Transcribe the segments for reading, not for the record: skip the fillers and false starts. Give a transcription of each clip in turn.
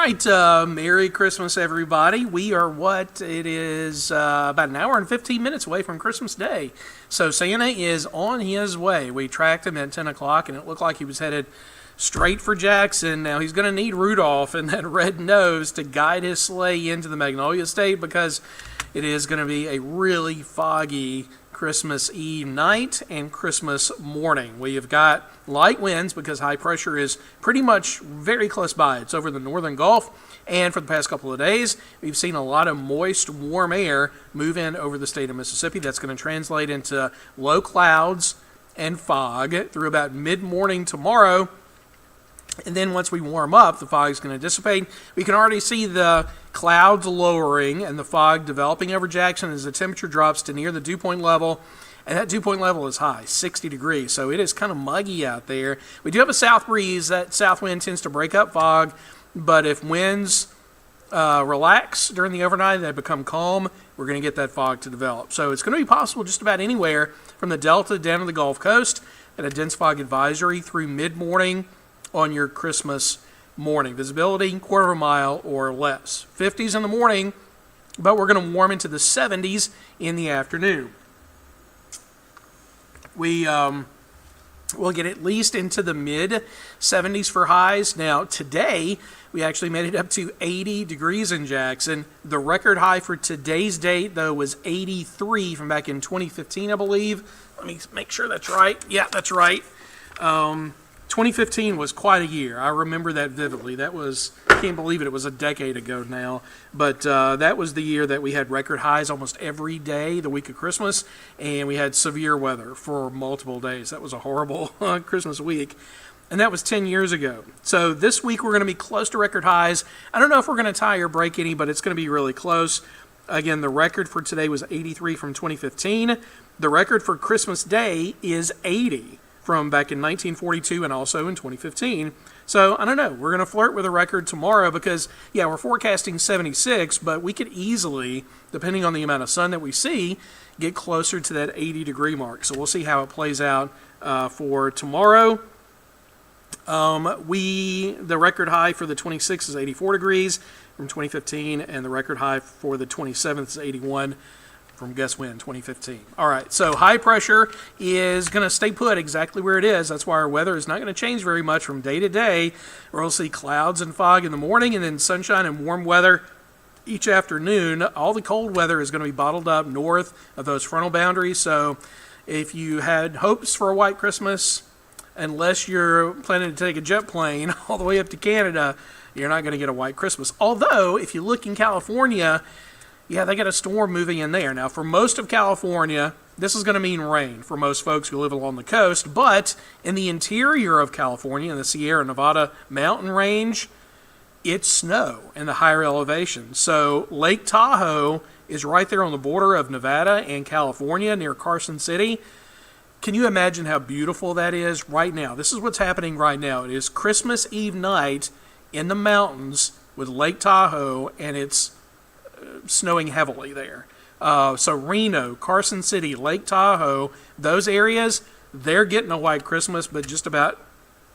right, Merry Christmas, everybody. We are about an hour and 15 minutes away from Christmas Day. So Santa is on his way. We tracked him at 10 o'clock, and it looked like he was headed straight for Jackson. Now, he's going to need Rudolph and that red nose to guide his sleigh into the Magnolia State because it is going to be a really foggy Christmas Eve night and Christmas morning. We have got light winds because high pressure is pretty much very close by. It's over the northern Gulf, and for the past couple of days, we've seen a lot of moist, warm air move in over the state of Mississippi. That's going to translate into low clouds and fog through about mid-morning tomorrow. And then once we warm up, the fog is going to dissipate. We can already see the clouds lowering and the fog developing over Jackson as the temperature drops to near the dew point level. And that dew point level is high, 60 degrees. So it is kind of muggy out there. We do have a south breeze. That south wind tends to break up fog. But if winds relax during the overnight and they become calm, we're going to get that fog to develop. So it's going to be possible just about anywhere from the Delta down to the Gulf Coast at a dense fog advisory through mid-morning on your Christmas morning. Visibility, quarter of a mile or less. 50s in the morning, but we're going to warm into the 70s in the afternoon. We'll get at least into the mid-70s for highs. Now, today, we actually made it up to 80 degrees in Jackson. The record high for today's date, though, was 83 from back in 2015, I believe. Let me make sure that's right. Yeah, that's right. 2015 was quite a year. I remember that vividly. I can't believe it was a decade ago now. But that was the year that we had record highs almost every day, the week of Christmas, and we had severe weather for multiple days. That was a horrible Christmas week. And that was 10 years ago. So this week we're going to be close to record highs. I don't know if we're going to tie or break any, but it's going to be really close. Again, the record for today was 83 from 2015. The record for Christmas Day is 80. From back in 1942 and also in 2015. So, I don't know. We're going to flirt with a record tomorrow because, yeah, we're forecasting 76, but we could easily, depending on the amount of sun that we see, get closer to that 80-degree mark. So, we'll see how it plays out for tomorrow. The record high for the 26th is 84 degrees from 2015, and the record high for the 27th is 81 from guess when, 2015. All right, so high pressure is going to stay put exactly where it is. That's why our weather is not going to change very much from day to day. We'll see clouds and fog in the morning and then sunshine and warm weather each afternoon. All the cold weather is going to be bottled up north of those frontal boundaries. So if you had hopes for a white Christmas, unless you're planning to take a jet plane all the way up to Canada, you're not going to get a white Christmas. Although, if you look in California, yeah, they got a storm moving in there. Now, for most of California, this is going to mean rain for most folks who live along the coast. But in the interior of California, in the Sierra Nevada mountain range, it's snow in the higher elevation. So Lake Tahoe is right there on the border of Nevada and California near Carson City. Can you imagine how beautiful that is right now? This is what's happening right now. It is Christmas Eve night in the mountains with Lake Tahoe, and it's snowing heavily there. So Reno, Carson City, Lake Tahoe, those areas, they're getting a white Christmas, but just about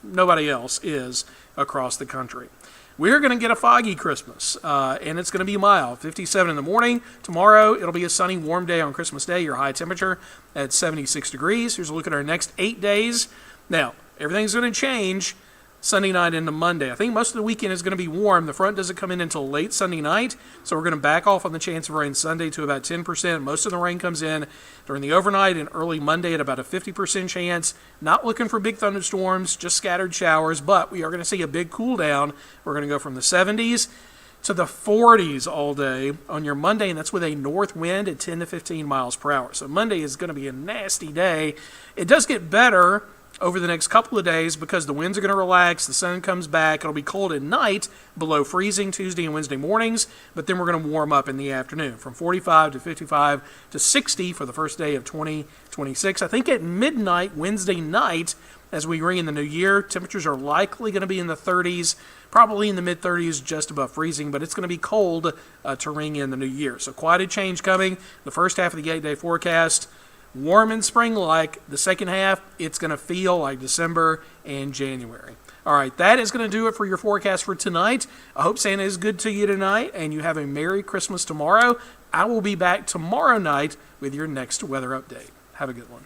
nobody else is across the country. We're going to get a foggy Christmas, and it's going to be mild. 57 in the morning. Tomorrow, it'll be a sunny, warm day on Christmas Day. Your high temperature at 76 degrees. Here's a look at our next 8 days. Now, everything's going to change Sunday night into Monday. I think most of the weekend is going to be warm. The front doesn't come in until late Sunday night, so we're going to back off on the chance of rain Sunday to about 10%. Most of the rain comes in during the overnight and early Monday at about a 50% chance. Not looking for big thunderstorms, just scattered showers, but we are going to see a big cool down. We're going to go from the 70s to the 40s all day on your Monday, and that's with a north wind at 10 to 15 miles per hour. So Monday is going to be a nasty day. It does get better over the next couple of days because the winds are going to relax, the sun comes back, it'll be cold at night, below freezing Tuesday and Wednesday mornings, but then we're going to warm up in the afternoon from 45 to 55 to 60 for the first day of 2026. I think at midnight Wednesday night, as we ring in the new year, temperatures are likely going to be in the 30s, probably in the mid-30s, just above freezing, but it's going to be cold to ring in the new year. So quite a change coming. The first half of the 8-day forecast, warm in spring like. The second half, it's going to feel like December and January. All right, that is going to do it for your forecast for tonight. I hope Santa is good to you tonight and you have a Merry Christmas tomorrow. I will be back tomorrow night with your next weather update. Have a good one.